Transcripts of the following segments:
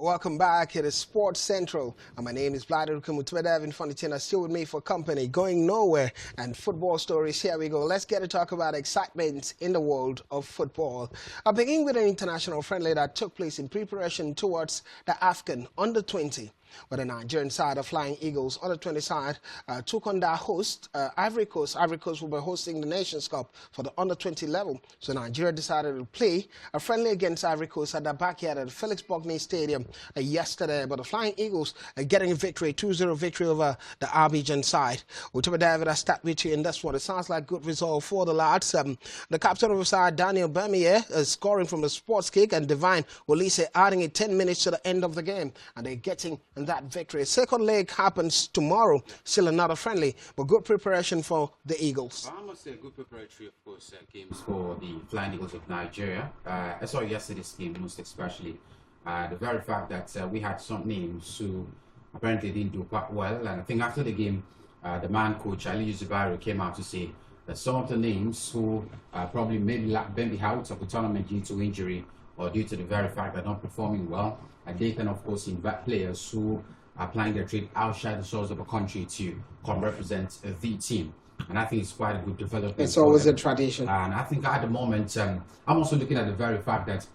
Welcome back. It is Sports Central, and my name is Vlad Mutwedev Fontina, still with me for company, going nowhere, and football stories. Here we go. Let's get to talk about excitement in the world of football. I'll begin with an international friendly that took place in preparation towards the AFCON Under-20. But the Nigerian side of Flying Eagles, Under-20 side, took on their host, Ivory Coast. Ivory Coast will be hosting the Nations Cup for the Under-20 level. So Nigeria decided to play a friendly against Ivory Coast at the backyard at Felix Bognay Stadium yesterday. But the Flying Eagles are getting a victory, 2-0 victory over the Abidjan side. Utoba David, I start with you in this one. It sounds like good result for the lads. The captain of the side, Daniel Bamier, is scoring from the sports kick, and Divine Olise adding it 10 minutes to the end of the game. And they're getting that victory. Second leg happens tomorrow. Still another friendly, but good preparation for the Eagles. I must say, good preparatory, of course, games for the Flying Eagles of Nigeria. I saw yesterday's game most especially. The very fact that we had some names who apparently didn't do quite well. And I think after the game, the man coach, Ali Zubairo, came out to say that some of the names who probably maybe been out of the tournament due to injury or due to the very fact they're not performing well, and they can, of course, invite players who are applying their trade outside the shores of a country to come represent the team. And I think it's quite a good development. It's always a tradition. And I think at the moment, I'm also looking at the very fact that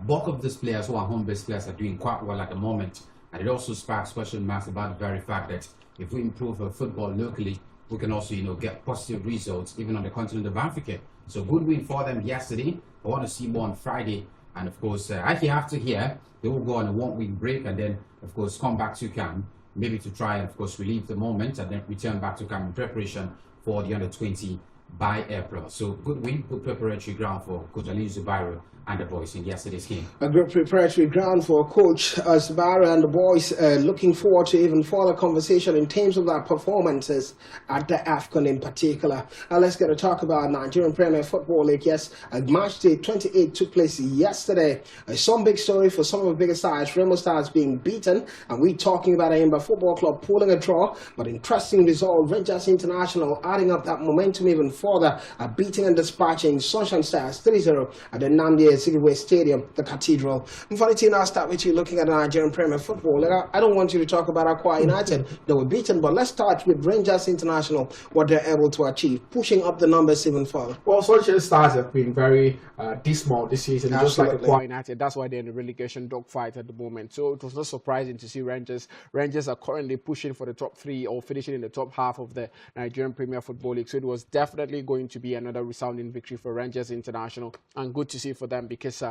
bulk of these players who are home-based players are doing quite well at the moment. And it also sparks question marks about the very fact that if we improve football locally, we can also, get positive results even on the continent of Africa. So good win for them yesterday. I want to see more on Friday. And of course, actually after here, they will go on a one-week break and then, of course, come back to camp, maybe to try and, of course, relieve the moment and then return back to camp in preparation for the Under-20 by April. So good win, good preparatory ground for Cote Ali Zubairo and the boys in yesterday's game. A good preparatory ground for Coach Zubairo and the boys. Looking forward to even further conversation in terms of their performances at the AFCON in particular. Let's get to talk about Nigerian Premier Football League. Yes, March Day 28 took place yesterday. Some big story for some of the biggest sides. Remo Stars being beaten, and we're talking about Enyimba Football Club pulling a draw, but interesting result. Rangers International adding up that momentum even further, beating and dispatching Sunshine Stars 3-0 at the Namdi Sigwe Stadium, the Cathedral. Mfaniti, I'll start with you looking at the Nigerian Premier Football. I don't want you to talk about Akwa United. They were beaten, but let's start with Rangers International, what they're able to achieve, pushing up the numbers even further. Well, Sunshine Stars have been very dismal this season, Absolutely. just like Akwa United. That's why they're in the relegation dogfight at the moment. So it was not surprising to see Rangers. Rangers are currently pushing for the top three or finishing in the top half of the Nigerian Premier Football League. So it was definitely going to be another resounding victory for Rangers International, and good to see for them because,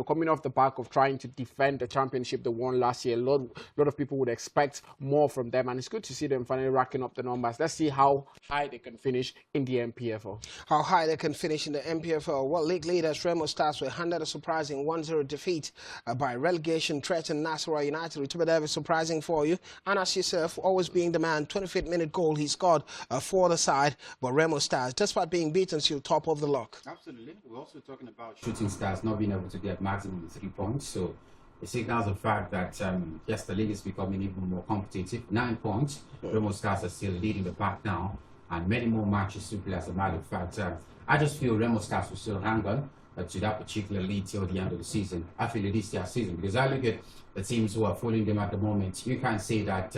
coming off the back of trying to defend the championship they won last year, a lot of people would expect more from them, and it's good to see them finally racking up the numbers. Let's see how high they can finish in the NPFL. How high they can finish in the NPFL. Well, league leaders Remo Stars were handed a surprising 1-0 defeat by relegation threatened Nasarawa United. It will be surprising for you. Anas Youssef, always being the man, 25th minute goal he scored for the side, but Remo Stars, despite being beaten, still top of the lock. Absolutely. We're also talking about Shooting Stars not being able to get maximum 3 points. So it signals the fact that, yes, the league is becoming even more competitive. 9 points. Remo Stars are still leading the pack now, and many more matches to play as a matter of fact. I just feel Remo Stars will still hang on to that particular lead till the end of the season. I feel it is their season because I look at the teams who are following them at the moment. You can't say that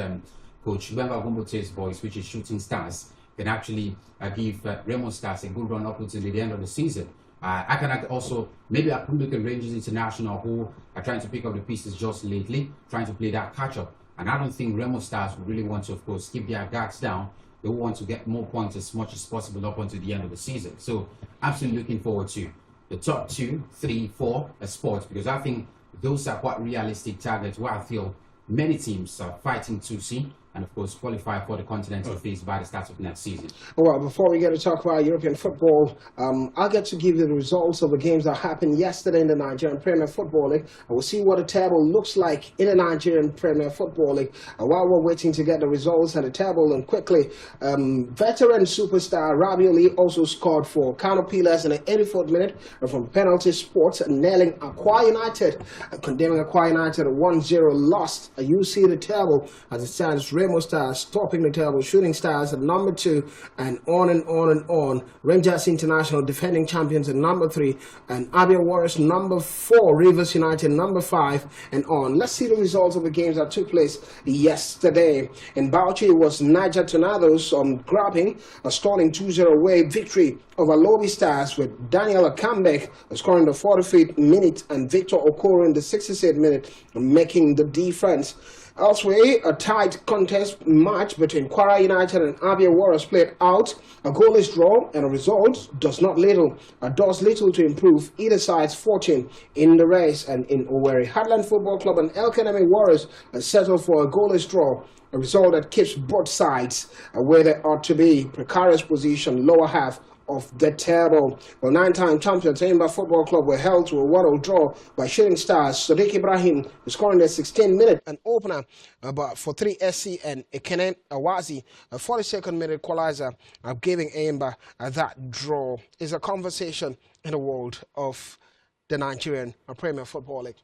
Coach Bemba Gumbote's boys, which is Shooting Stars, can actually give Remo Stars a good run up until the end of the season. I can also, maybe I could look at Rangers International, who are trying to pick up the pieces just lately, trying to play that catch-up. And I don't think Remo Stars would really want to, of course, keep their guards down. They want to get more points as much as possible up until the end of the season. So, absolutely looking forward to the top 2, 3, 4 spots, because I think those are quite realistic targets where I feel many teams are fighting to see and, of course, qualify for the continental phase by the start of next season. Well, before we get to talk about European football, I'll get to give you the results of the games that happened yesterday in the Nigerian Premier Football League. And we'll see what the table looks like in the Nigerian Premier Football League. While we're waiting to get the results and the table, and quickly, veteran superstar Rabioli also scored for Kano Pillars in the 84th minute from penalty spot, nailing Akwa United, condemning Akwa United a 1-0 loss. You see the table as it stands. Remo Remo Stars topping the table, Shooting Stars at number 2, and on and on and on. Rangers International defending champions at number 3, and Abia Warriors number 4, Rivers United number 5, and on. Let's see the results of the games that took place yesterday. In Bauchi, it was Niger Tornadoes grabbing a stalling 2-0 away victory over Lobi Stars, with Daniel Akambek scoring the 45th minute and Victor Okoro in the 66th minute, making the difference. Elsewhere, a tight contest match between Kwara United and Abia Warriors played out. A goalless draw, and a result does little to improve either side's fortune in the race. And in Owerri, Heartland Football Club and El Kanemi Warriors settled for a goalless draw, a result that keeps both sides where they ought to be, precarious position, lower half of the table. Well, 9-time champions Enyimba Football Club were held to a 1-0 draw by Shooting Stars. Sadiq Ibrahim scoring the 16th minute, an opener but for 3SC, and Ekene Awazi, a 42nd minute equalizer, giving Enyimba that draw. Is a conversation in the world of the Nigerian Premier Football League.